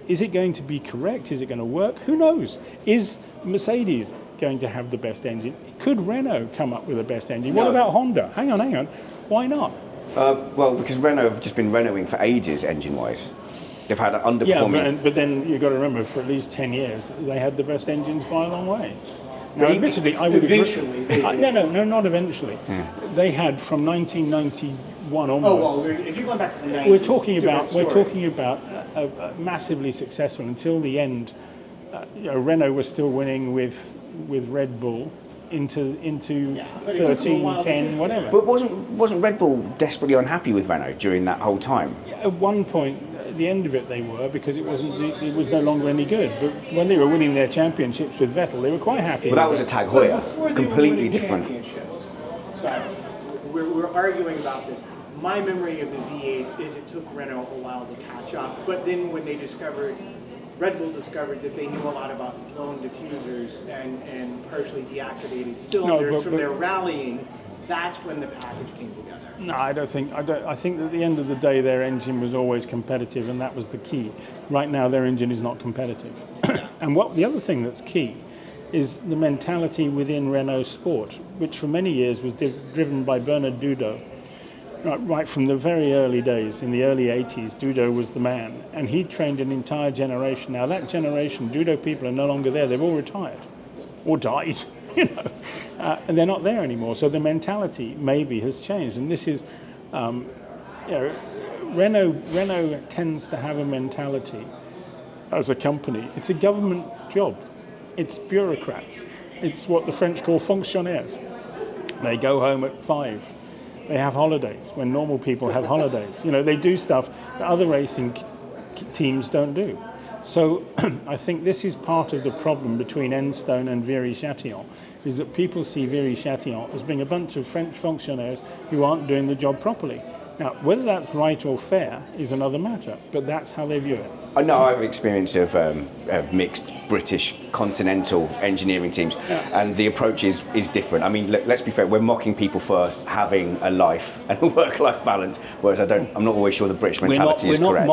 Speaker 3: is it going to be correct? Is it going to work? Who knows? Is Mercedes going to have the best engine? Could Renault come up with the best engine?
Speaker 1: No.
Speaker 3: What about Honda? Hang on. Why not?
Speaker 1: Well, because Renault have just been Renaulting for ages, engine-wise. They've had an underperforming...
Speaker 3: Yeah, but then you've got to remember, for at least 10 years, they had the best engines by a long way. Now, admittedly, I would
Speaker 2: eventually.
Speaker 3: No, not eventually. Yeah. They had from 1991 onwards.
Speaker 2: Oh well, if you're going back to the 90s,
Speaker 3: we're talking about a massively successful until the end. Renault was still winning with Red Bull into 13, 10, whatever.
Speaker 1: But wasn't Red Bull desperately unhappy with Renault during that whole time?
Speaker 3: At one point, at the end of it, they were, because it was no longer any good. But when they were winning their championships with Vettel, they were quite happy.
Speaker 1: Well, that was a Tag Heuer, completely different.
Speaker 2: Sorry, we're arguing about this. My memory of the V8s is it took Renault a while to catch up, but then when they discovered Red Bull discovered that they knew a lot about blown diffusers and partially deactivated cylinders from their rallying. That's when the package came together.
Speaker 3: No, I think that at the end of the day, their engine was always competitive, and that was the key. Right now, their engine is not competitive. And the other thing that's key is the mentality within Renault Sport, which for many years was driven by Bernard Dudot. Right from the very early days, in the early 80s, Dudot was the man, and he trained an entire generation. Now that generation, Dudot people are no longer there, they've all retired, or died, and they're not there anymore. So the mentality maybe has changed, and this is, Renault tends to have a mentality as a company. It's a government job, it's bureaucrats, it's what the French call fonctionnaires. They go home at 5. They have holidays when normal people have holidays. They do stuff that other racing teams don't do. So I think this is part of the problem between Enstone and Viry-Châtillon, is that people see Viry-Châtillon as being a bunch of French fonctionnaires who aren't doing the job properly. Now, whether that's right or fair is another matter, but that's how they view it.
Speaker 1: I know I have experience of mixed British continental engineering teams, and the approach is different. I mean, let's be fair, we're mocking people for having a life and a work-life balance, whereas I'm not always sure the British mentality is correct.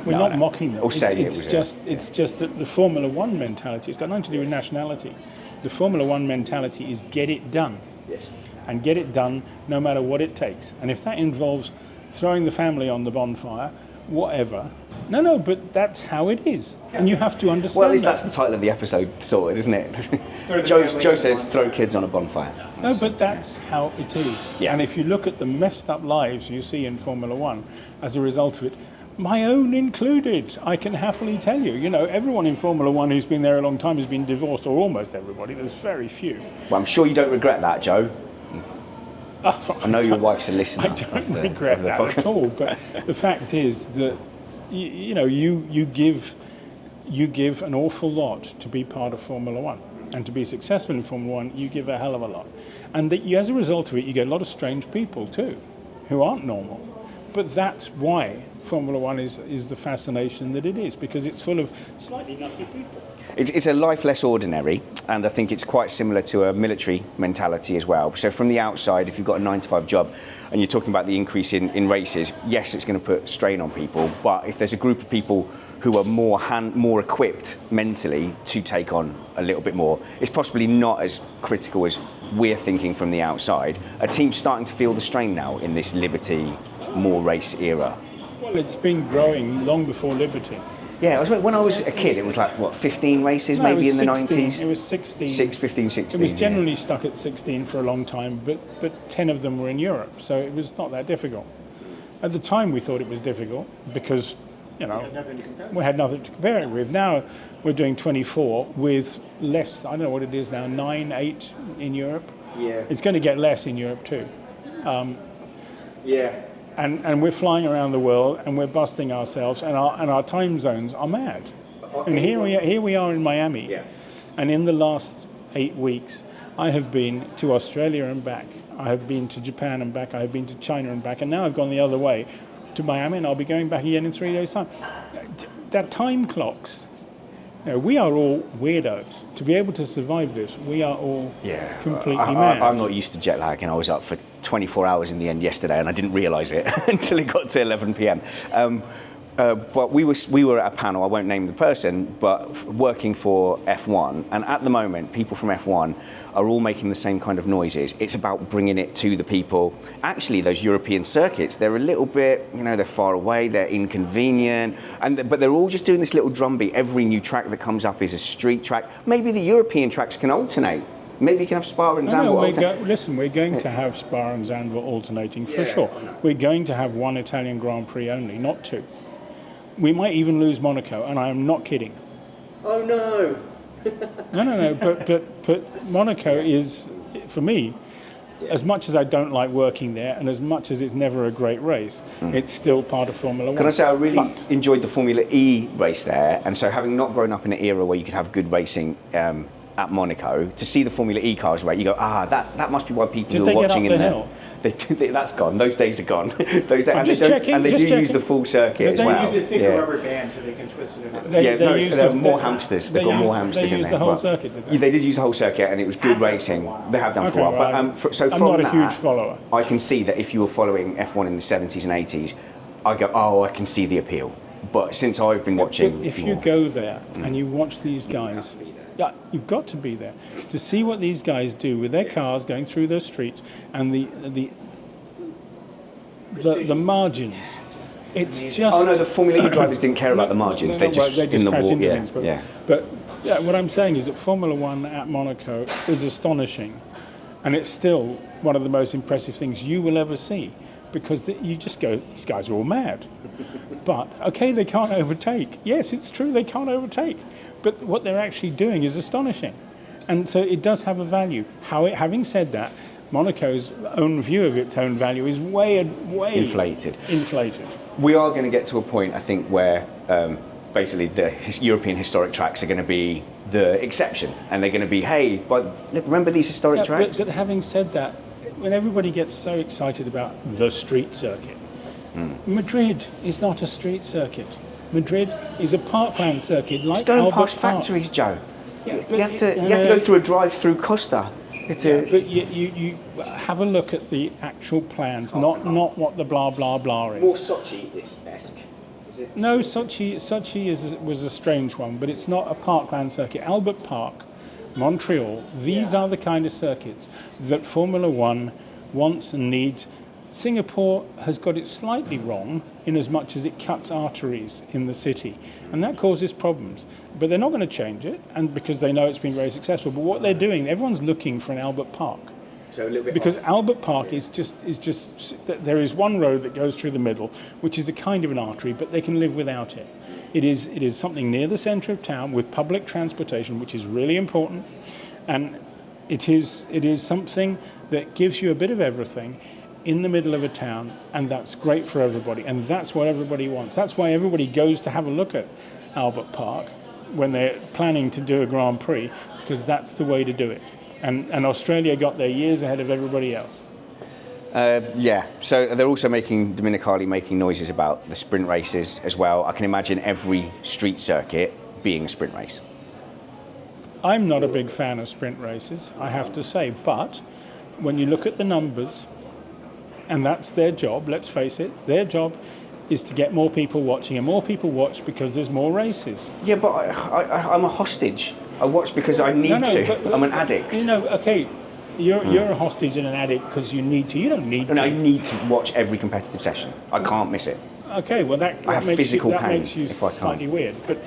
Speaker 3: We're not mocking them.
Speaker 1: It's
Speaker 3: just that the Formula One mentality, it's got nothing to do with nationality. The Formula One mentality is get it done.
Speaker 1: Yes.
Speaker 3: And get it done no matter what it takes. And if that involves throwing the family on the bonfire, whatever. No, but that's how it is. And you have to understand.
Speaker 1: Well, at least that's the title of the episode, sorted, isn't it? Joe says, throw kids on a bonfire.
Speaker 3: No, but that's how it is.
Speaker 1: Yeah.
Speaker 3: And if you look at the messed up lives you see in Formula One as a result of it, my own included, I can happily tell you. Everyone in Formula One who's been there a long time has been divorced, or almost everybody. There's very few.
Speaker 1: Well, I'm sure you don't regret that, Joe. I know your wife's a listener.
Speaker 3: I don't regret that at all. But the fact is that you give an awful lot to be part of Formula One, and to be successful in Formula One, you give a hell of a lot. And as a result of it, you get a lot of strange people too, who aren't normal. But that's why Formula One is the fascination that it is, because it's full of slightly nutty people.
Speaker 1: It's a life less ordinary, and I think it's quite similar to a military mentality as well. So from the outside, if you've got a 9-to-5 job and you're talking about the increase in races, yes, it's going to put strain on people, but if there's a group of people who are more equipped mentally to take on a little bit more, it's possibly not as critical as we're thinking from the outside. A team's starting to feel the strain now in this Liberty, more race era.
Speaker 3: Well, it's been growing long before Liberty.
Speaker 1: Yeah, when I was a kid, it was like, 15 races maybe in the 90s?
Speaker 3: It was 16.
Speaker 1: 15, 16.
Speaker 3: It was generally stuck at 16 for a long time, but 10 of them were in Europe, so it was not that difficult. At the time, we thought it was difficult because, we had nothing to compare it with. Now, we're doing 24 with less, I don't know what it is now, 9, 8 in Europe.
Speaker 1: Yeah.
Speaker 3: It's going to get less in Europe too.
Speaker 1: Yeah.
Speaker 3: And we're flying around the world, and we're busting ourselves, and our time zones are mad. And here we are in Miami, and in the last 8 weeks, I have been to Australia and back. I have been to Japan and back. I have been to China and back, and now I've gone the other way to Miami, and I'll be going back again in 3 days' time. That time clocks. We are all weirdos. To be able to survive this, we are all completely mad.
Speaker 1: I'm not used to jet lag, and I was up for 24 hours in the end yesterday, and I didn't realise it until it got to 11 p.m. But we were at a panel, I won't name the person, but working for F1, and at the moment, people from F1 are all making the same kind of noises. It's about bringing it to the people. Actually, those European circuits, they're a little bit, they're far away, they're inconvenient, but they're all just doing this little drumbeat. Every new track that comes up is a street track. Maybe the European tracks can alternate. Maybe you can have Spa and Zandvoort.
Speaker 3: Listen, we're going to have Spa and Zandvoort alternating for sure. We're going to have one Italian Grand Prix only, not two. We might even lose Monaco, and I am not kidding.
Speaker 1: Oh no!
Speaker 3: No. But Monaco is, for me, as much as I don't like working there, and as much as it's never a great race, it's still part of Formula One.
Speaker 1: Can I say I really enjoyed the Formula E race there, and so having not grown up in an era where you could have good racing at Monaco to see the Formula E cars, right? You go, that must be why people
Speaker 3: Did
Speaker 1: were
Speaker 3: they get
Speaker 1: watching
Speaker 3: up
Speaker 1: in
Speaker 3: the
Speaker 1: there.
Speaker 3: hill?
Speaker 1: That's gone. Those days are gone. Those days,
Speaker 3: I'm just checking.
Speaker 1: And they
Speaker 3: just
Speaker 1: do
Speaker 3: checking.
Speaker 1: use the full circuit as
Speaker 2: They
Speaker 1: well.
Speaker 2: use a thicker
Speaker 1: Yeah.
Speaker 2: rubber band so they can twist it around.
Speaker 1: They have more hamsters. They've got more hamsters
Speaker 3: They
Speaker 1: in
Speaker 3: used
Speaker 1: there.
Speaker 3: the whole
Speaker 1: But-
Speaker 3: circuit, did they?
Speaker 1: Yeah, they did use the whole circuit, and it was good racing. They have done for a while.
Speaker 3: well,
Speaker 1: But so
Speaker 3: I'm
Speaker 1: from
Speaker 3: not a
Speaker 1: that,
Speaker 3: huge follower.
Speaker 1: I can see that if you were following F1 in the 70s and 80s, I go, I can see the appeal. But since I've been watching,
Speaker 3: But if you go there and you watch these guys, yeah, you've got to be there to see what these guys do with their cars going through those streets and the margins. It's just.
Speaker 1: Oh no, the Formula E drivers didn't care about the margins. They just in the
Speaker 3: crashed
Speaker 1: wall.
Speaker 3: into
Speaker 1: Yeah,
Speaker 3: things. But,
Speaker 1: yeah.
Speaker 3: but yeah, what I'm saying is that Formula One at Monaco is astonishing, and it's still one of the most impressive things you will ever see, because you just go, these guys are all mad. But okay, they can't overtake. Yes, it's true, they can't overtake. But what they're actually doing is astonishing, and so it does have a value. Having said that, Monaco's own view of its own value is way
Speaker 1: Inflated. We are going to get to a point, I think, where basically the European historic tracks are going to be the exception, and they're going to be, hey, but look, remember these historic tracks?
Speaker 3: But having said that, when everybody gets so excited about the street circuit, Madrid is not a street circuit. Madrid is a parkland circuit, like
Speaker 1: It's going
Speaker 3: Albert
Speaker 1: past
Speaker 3: Park.
Speaker 1: factories, Joe.
Speaker 3: Yeah,
Speaker 1: you
Speaker 3: but
Speaker 1: have to go through a drive-through Costa.
Speaker 3: But you have a look at the actual plans, not what the blah blah blah is.
Speaker 1: More Sochi-esque, is it?
Speaker 3: No, Sochi was a strange one, but it's not a parkland circuit. Albert Park, Montreal, these are the kind of circuits that Formula One wants and needs. Singapore has got it slightly wrong in as much as it cuts arteries in the city, and that causes problems. But they're not going to change it, and because they know it's been very successful. But what they're doing, everyone's looking for an Albert Park.
Speaker 1: So a little bit
Speaker 3: Because
Speaker 1: off.
Speaker 3: Albert Park is just there is one road that goes through the middle, which is a kind of an artery, but they can live without it. It is something near the centre of town with public transportation, which is really important, and it is something that gives you a bit of everything in the middle of a town, and that's great for everybody, and that's what everybody wants. That's why everybody goes to have a look at Albert Park when they're planning to do a Grand Prix, because that's the way to do it. And Australia got there years ahead of everybody else.
Speaker 1: Yeah, so they're also Dominicali making noises about the sprint races as well. I can imagine every street circuit being a sprint race.
Speaker 3: I'm not a big fan of sprint races, I have to say, but when you look at the numbers, and that's their job, let's face it, their job is to get more people watching, and more people watch because there's more races.
Speaker 1: Yeah, but I'm a hostage. I watch because I need to.
Speaker 3: But,
Speaker 1: I'm an addict.
Speaker 3: You know, okay, you're a hostage and an addict because you need to. You don't need
Speaker 1: And
Speaker 3: to.
Speaker 1: I need to watch every competitive session. I can't miss it.
Speaker 3: Okay, well that
Speaker 1: have
Speaker 3: makes
Speaker 1: physical
Speaker 3: you, that
Speaker 1: pain
Speaker 3: makes you
Speaker 1: if I can't.
Speaker 3: slightly weird. But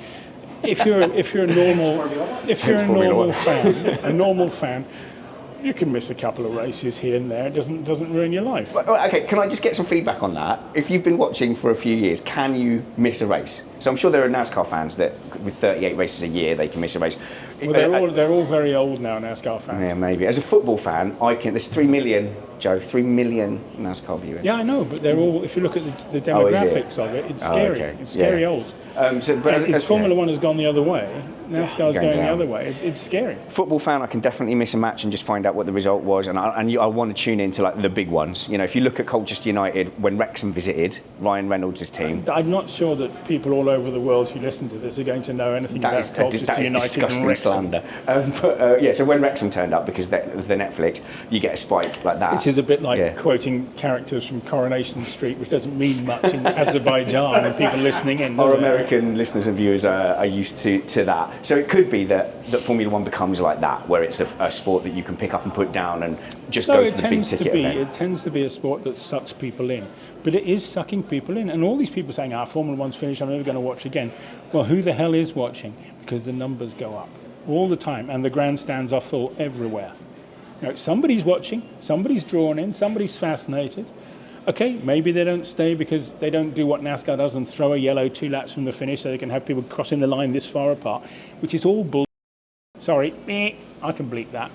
Speaker 3: if you're a normal fan, you can miss a couple of races here and there. It doesn't ruin your life.
Speaker 1: Okay, can I just get some feedback on that? If you've been watching for a few years, can you miss a race? So I'm sure there are NASCAR fans that, with 38 races a year, they can miss a race.
Speaker 3: Well, they're all very old now, NASCAR fans.
Speaker 1: Yeah, maybe. As a football fan, there's 3 million, Joe, 3 million NASCAR viewers.
Speaker 3: Yeah, I know, but they're all. If you look at the demographics of it, it's scary.
Speaker 1: okay.
Speaker 3: It's scary
Speaker 1: Yeah.
Speaker 3: old.
Speaker 1: But
Speaker 3: Formula One has gone the other way. NASCAR's going the
Speaker 1: down.
Speaker 3: other way. It's scary.
Speaker 1: Football fan, I can definitely miss a match and just find out what the result was, and I want to tune into like the big ones. You know, if you look at Colchester United when Wrexham visited Ryan Reynolds' team,
Speaker 3: I'm not sure that people all over the world who listen to this are going to know anything
Speaker 1: that
Speaker 3: about
Speaker 1: is
Speaker 3: Colchester United and
Speaker 1: disgusting
Speaker 3: Wrexham.
Speaker 1: slander. So when Wrexham turned up because of the Netflix, you get a spike like that.
Speaker 3: This is a bit like
Speaker 1: Yeah.
Speaker 3: quoting characters from Coronation Street, which doesn't mean much in Azerbaijan and people listening in.
Speaker 1: Our
Speaker 3: does it?
Speaker 1: American listeners and viewers are used to that. So it could be that Formula One becomes like that, where it's a sport that you can pick up and put down and just
Speaker 3: No,
Speaker 1: go
Speaker 3: it
Speaker 1: to the big ticket event.
Speaker 3: it tends to be a sport that sucks people in, but it is sucking people in. And all these people saying, Formula One's finished, I'm never going to watch again. Well, who the hell is watching? Because the numbers go up all the time, and the grandstands are full everywhere. You know, somebody's watching, somebody's drawn in, somebody's fascinated. Okay, maybe they don't stay because they don't do what NASCAR does and throw a yellow 2 laps from the finish so they can have people crossing the line this far apart, which is all bull. Sorry, I can bleep that.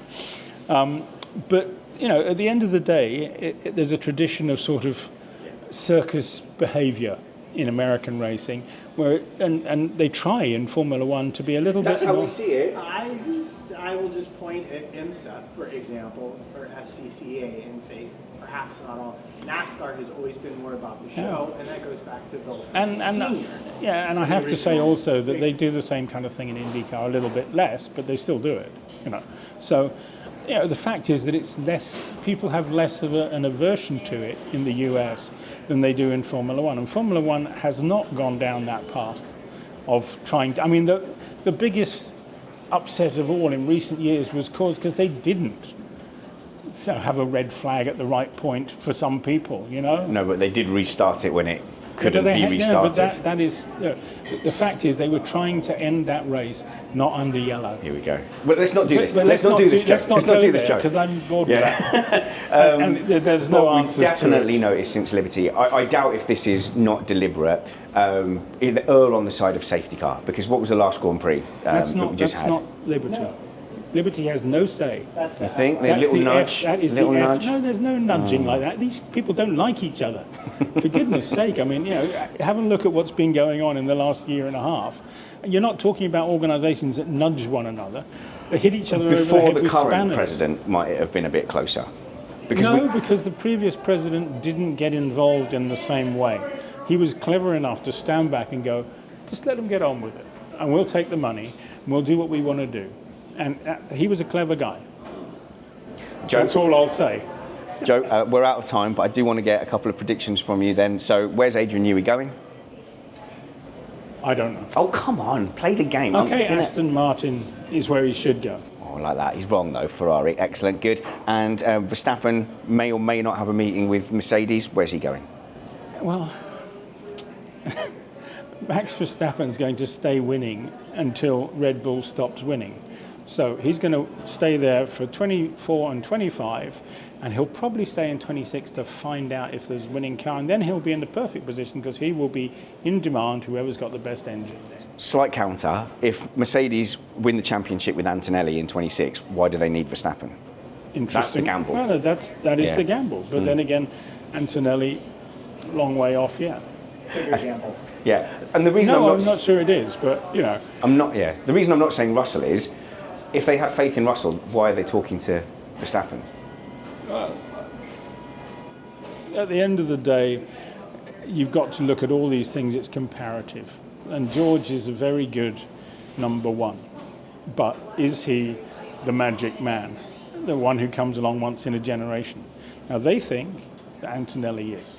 Speaker 3: But, you know, at the end of the day, there's a tradition of sort of circus behaviour in American racing, where and they try in Formula One to be a little bit more.
Speaker 1: see it.
Speaker 2: I will just point at IMSA, for example, or SCCA, and say, perhaps not all. NASCAR has always been more about the show, and that goes back to the senior.
Speaker 3: Yeah, and I have to say also that they do the same kind of thing in IndyCar, a little bit less, but they still do it. So. The fact is that it's less. People have less of an aversion to it in the US than they do in Formula One, and Formula One has not gone down that path of trying to. I mean, the biggest upset of all in recent years was caused because they didn't have a red flag at the right point for some people.
Speaker 1: No, but they did restart it when it couldn't be restarted.
Speaker 3: But that is the fact is they were trying to end that race not under yellow.
Speaker 1: Here we go. Well, let's not do this. Let's not do this, Joe. Let's not do this, Joe.
Speaker 3: Because I'm bored with that. And there's no answers to it.
Speaker 1: We've definitely noticed since Liberty. I doubt if this is not deliberate. Err on the side of safety car, because what was the last Grand Prix
Speaker 3: that's
Speaker 1: that we just had?
Speaker 3: Not Liberty. No. Liberty has no say.
Speaker 2: That's the
Speaker 1: you think? A little nudge?
Speaker 3: That is
Speaker 1: little
Speaker 3: the
Speaker 1: nudge?
Speaker 3: No, there's no nudging like that. These people don't like each other. For goodness sake, I mean, have a look at what's been going on in the last year and a half. You're not talking about organisations that nudge one another. They hit each other
Speaker 1: Before
Speaker 3: over the head
Speaker 1: the
Speaker 3: with
Speaker 1: current
Speaker 3: spanners.
Speaker 1: president might have been a bit closer.
Speaker 3: Because the previous president didn't get involved in the same way. He was clever enough to stand back and go, just let them get on with it. And we'll take the money and we'll do what we want to do. And he was a clever guy.
Speaker 1: Joe,
Speaker 3: that's all I'll say.
Speaker 1: Joe, we're out of time, but I do want to get a couple of predictions from you then. So where's Adrian Newey going?
Speaker 3: I don't know.
Speaker 1: Oh, come on, play the game.
Speaker 3: Okay, Aston Martin is where he should go.
Speaker 1: Oh, I like that. He's wrong, though. Ferrari, excellent, good. And Verstappen may or may not have a meeting with Mercedes. Where's he going?
Speaker 3: Well, Max Verstappen's going to stay winning until Red Bull stops winning. So he's going to stay there for 24 and 25, and he'll probably stay in 26 to find out if there's a winning car, and then he'll be in the perfect position because he will be in demand, whoever's got the best engine.
Speaker 1: Slight counter, if Mercedes win the championship with Antonelli in 26, why do they need Verstappen? That's the gamble.
Speaker 3: Well, that is the gamble. But then again, Antonelli, long way off,
Speaker 2: Bigger gamble.
Speaker 1: Yeah, and the reason
Speaker 3: I'm not sure it is, but
Speaker 1: The reason I'm not saying Russell is, if they have faith in Russell, why are they talking to Verstappen?
Speaker 3: At the end of the day, you've got to look at all these things. It's comparative, and George is a very good number one, but is he the magic man, the one who comes along once in a generation? Now they think that Antonelli is.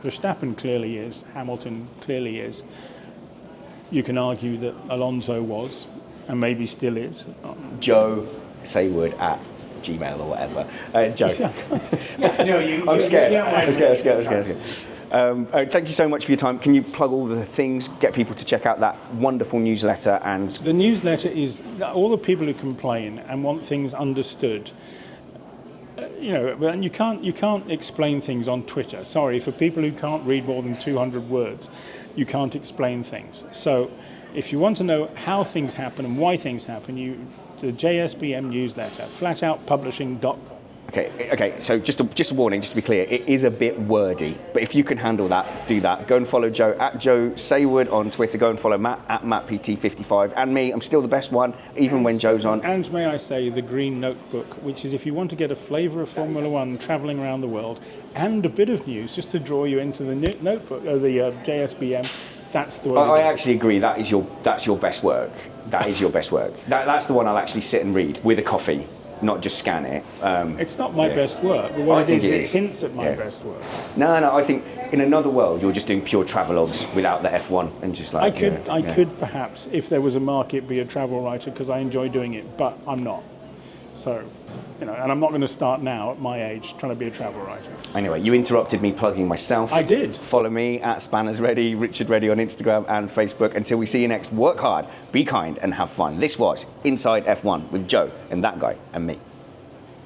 Speaker 3: Verstappen clearly is. Hamilton clearly is. You can argue that Alonso was, and maybe still is.
Speaker 1: Joe Saward at Gmail or whatever. Joe. I'm scared. Thank you so much for your time. Can you plug all the things, get people to check out that wonderful newsletter? And
Speaker 3: the newsletter is all the people who complain and want things understood. And you can't explain things on Twitter. Sorry, for people who can't read more than 200 words, you can't explain things. So if you want to know how things happen and why things happen, the JSBM newsletter, flatoutpublishing.com.
Speaker 1: Okay. So just a warning, just to be clear, it is a bit wordy, but if you can handle that, do that. Go and follow Joe at Joe Saward on Twitter. Go and follow Matt at MattPT55, and me. I'm still the best one, even when Joe's on.
Speaker 3: And may I say, the Green Notebook, which is if you want to get a flavour of Formula One travelling around the world, and a bit of news just to draw you into the notebook, or the JSBM. That's the way.
Speaker 1: I actually agree. That's your best work. That is your best work. That's the one I'll actually sit and read with a coffee. Not just scan it.
Speaker 3: It's not my best work, but what it hints at my best work.
Speaker 1: No, I think in another world you're just doing pure travelogues without the F1 and just like.
Speaker 3: I could perhaps, if there was a market, be a travel writer because I enjoy doing it, but I'm not. So, and I'm not going to start now at my age trying to be a travel writer.
Speaker 1: Anyway, you interrupted me plugging myself.
Speaker 3: I did.
Speaker 1: Follow me at Spanners Ready, Richard Ready on Instagram and Facebook. Until we see you next, work hard, be kind, and have fun. This was Inside F1 with Joe and that guy and me.